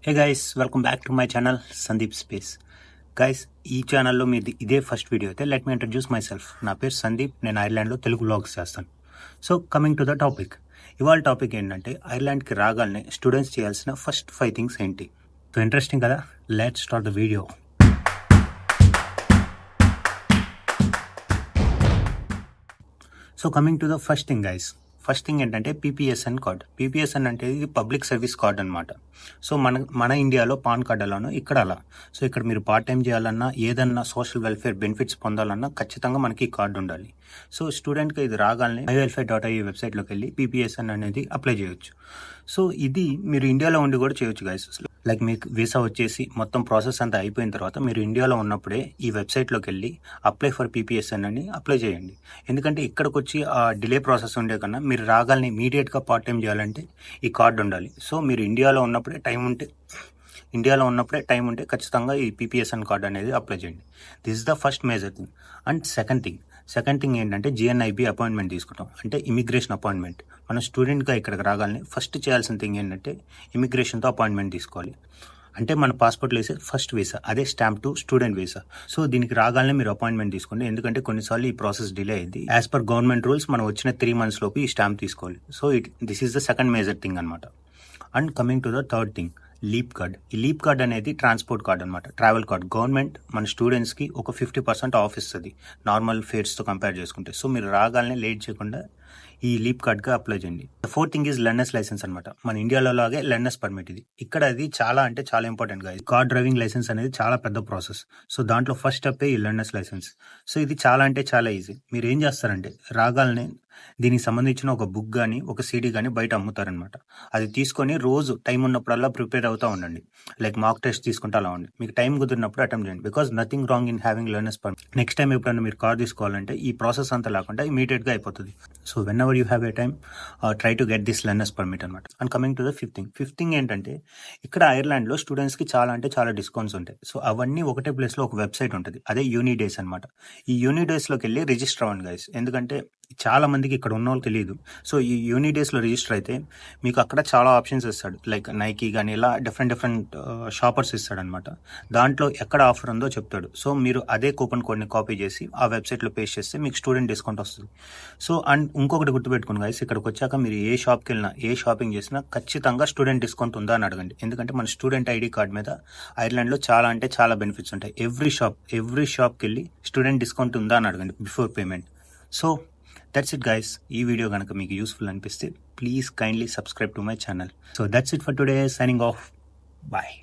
Hey guys, welcome back to my channel Sandeep space. Guys, ఈ ఛానల్లో మీది ఇదే ఫస్ట్ వీడియో అయితే let me introduce my self. నా పేరు సందీప్, నేను ఐర్లాండ్లో తెలుగు వ్లాగ్స్ చేస్తాను. So coming to the topic, ఇవాళ టాపిక్ ఏంటంటే ఐర్లాండ్కి రాగానే స్టూడెంట్స్ చేయాల్సిన ఫస్ట్ 5 థింగ్స్ ఏంటి. సో ఇంట్రెస్టింగ్ కదా, let's start the video. So coming to the first thing guys, first thing ఏంటంటే పీపీఎస్ఎన్ కార్డ్. పీపీఎస్ఎన్ అంటే ఇది పబ్లిక్ సర్వీస్ కార్డ్ అనమాట. సో మన ఇండియాలో పాన్ కార్డ్ అలానో ఇక్కడ అలా. సో ఇక్కడ మీరు పార్ట్ టైం చేయాలన్నా, ఏదన్నా సోషల్ వెల్ఫేర్ బెనిఫిట్స్ పొందాలన్నా ఖచ్చితంగా మనకి ఈ కార్డు ఉండాలి. సో స్టూడెంట్కి ఇది రాగానే myWelfare.ie వెబ్సైట్లోకి వెళ్ళి పీపీఎస్ఎన్ అనేది అప్లై చేయొచ్చు. సో ఇది మీరు ఇండియాలో ఉండి కూడా చేయొచ్చు గైస్. లైక్ మీకు వీసా వచ్చేసి మొత్తం ప్రాసెస్ అంతా అయిపోయిన తర్వాత మీరు ఇండియాలో ఉన్నప్పుడే ఈ వెబ్సైట్లోకి వెళ్ళి అప్లై ఫర్ పీపీఎస్ఎన్ అని అప్లై చేయండి. ఎందుకంటే ఇక్కడికి వచ్చి ఆ డిలే ప్రాసెస్ ఉండే కన్నా మీరు రాగానే ఇమీడియట్గా పార్ట్ టైం చేయాలంటే ఈ కార్డు ఉండాలి. సో మీరు ఇండియాలో ఉన్నప్పుడే టైం ఉంటే ఖచ్చితంగా ఈ పీపీఎస్ఎన్ కార్డు అనేది అప్లై చేయండి. This is the first major thing. And second thing ఏంటంటే GNIB అపాయింట్మెంట్ తీసుకుంటాం, అంటే ఇమిగ్రేషన్ అపాయింట్మెంట్. మనం స్టూడెంట్గా ఇక్కడికి రాగానే ఫస్ట్ చేయాల్సిన థింగ్ ఏంటంటే ఇమిగ్రేషన్తో అపాయింట్మెంట్ తీసుకోవాలి. అంటే మన పాస్పోర్ట్లో వేసే ఫస్ట్ వీసా, అదే stamp to student visa. So దీనికి రాగానే మీరు అపాయింట్మెంట్ తీసుకోండి, ఎందుకంటే కొన్నిసార్లు ఈ ప్రాసెస్ డిలే అయింది. యాజ్ పర్ గవర్నమెంట్ రూల్స్ మనం వచ్చిన 3 months లోపు ఈ స్టాంప్ తీసుకోవాలి. So this is the second major thing అనమాట. And coming to the third thing, leap card. ఈ లీప్ కార్డ్ అనేది ట్రాన్స్పోర్ట్ కార్డ్ అనమాట, ట్రావెల్ కార్డ్. గవర్నమెంట్ మన స్టూడెంట్స్కి ఒక 50% ఆఫ్ ఇస్తుంది నార్మల్ ఫేర్స్తో కంపేర్ చేసుకుంటే. సో మీరు రాగానే లేట్ చేయకుండా ఈ లీప్ కార్డ్గా అప్లై చేయండి. Fourth thing is learners license అనమాట. మన ఇండియాలో లాగే లెర్నర్స్ పర్మిట్ ఇది. ఇక్కడ అది చాలా అంటే చాలా ఇంపార్టెంట్ గా. కార్ డ్రైవింగ్ లైసెన్స్ అనేది చాలా పెద్ద ప్రాసెస్. సో దాంట్లో ఫస్ట్ స్టెప్ ఈ లెర్నర్స్ లైసెన్స్. సో ఇది చాలా అంటే చాలా ఈజీ. మీరు ఏం చేస్తారంటే రాగానే దీనికి సంబంధించిన ఒక బుక్ కానీ ఒక CD కానీ బయట అమ్ముతారనమాట. అది తీసుకొని రోజు టైం ఉన్నప్పుడల్లా ప్రిపేర్ అవుతూ ఉండండి. లైక్ మాక్ టెస్ట్ తీసుకుంటే అలా ఉండి మీకు టైం కుదిరినప్పుడు అటెంప్ట్ చేయండి. Because nothing wrong in having learners permit. Next time ఎప్పుడైనా మీరు కార్ తీసుకోవాలంటే ఈ ప్రాసెస్ అంతా లేకుండా ఇమీడియట్గా అయిపోతుంది. So whenever you have a time try to get this learners permit అనమాట. And coming to the fifth thing ఏంటంటే ఇక్కడ ఐర్లాండ్లో స్టూడెంట్స్కి చాలా అంటే చాలా డిస్కౌంట్స్ ఉంటాయి. సో అవన్నీ ఒకటే ప్లేస్లో ఒక వెబ్సైట్ ఉంటుంది, అదే యూనిడేస్ అనమాట. ఈ యూనిడేస్లోకి వెళ్ళి రిజిస్టర్ అవ్వండి గైస్, ఎందుకంటే చాలా మందికి ఇక్కడ ఉన్న వాళ్ళు తెలియదు. సో ఈ యూనిడేస్లో రిజిస్టర్ అయితే మీకు అక్కడ చాలా ఆప్షన్స్ ఇస్తాడు, లైక్ నైకీ కానీ ఇలా డిఫరెంట్ షాపర్స్ ఇస్తాడు అనమాట. దాంట్లో ఎక్కడ ఆఫర్ ఉందో చెప్తాడు. సో మీరు అదే కూపన్ కోడ్ని కాపీ చేసి ఆ వెబ్సైట్లో పేస్ట్ చేస్తే మీకు స్టూడెంట్ డిస్కౌంట్ వస్తుంది. సో అండ్ ఇంకొకటి గుర్తుపెట్టుకుని గైస్, ఇక్కడికి వచ్చాక మీరు ఏ షాప్కి వెళ్ళినా ఏ షాపింగ్ చేసినా ఖచ్చితంగా స్టూడెంట్ డిస్కౌంట్ ఉందా అని అడగండి. ఎందుకంటే మన స్టూడెంట్ ID కార్డ్ మీద ఐర్లాండ్లో చాలా అంటే చాలా బెనిఫిట్స్ ఉంటాయి. ఎవ్రీ షాప్కి వెళ్ళి స్టూడెంట్ డిస్కౌంట్ ఉందా అని అడగండి before payment. So that's it guys. ఈ వీడియో కనుక మీకు యూస్ఫుల్ అనిపిస్తే please kindly subscribe to my channel. So that's it for today. Signing off. Bye.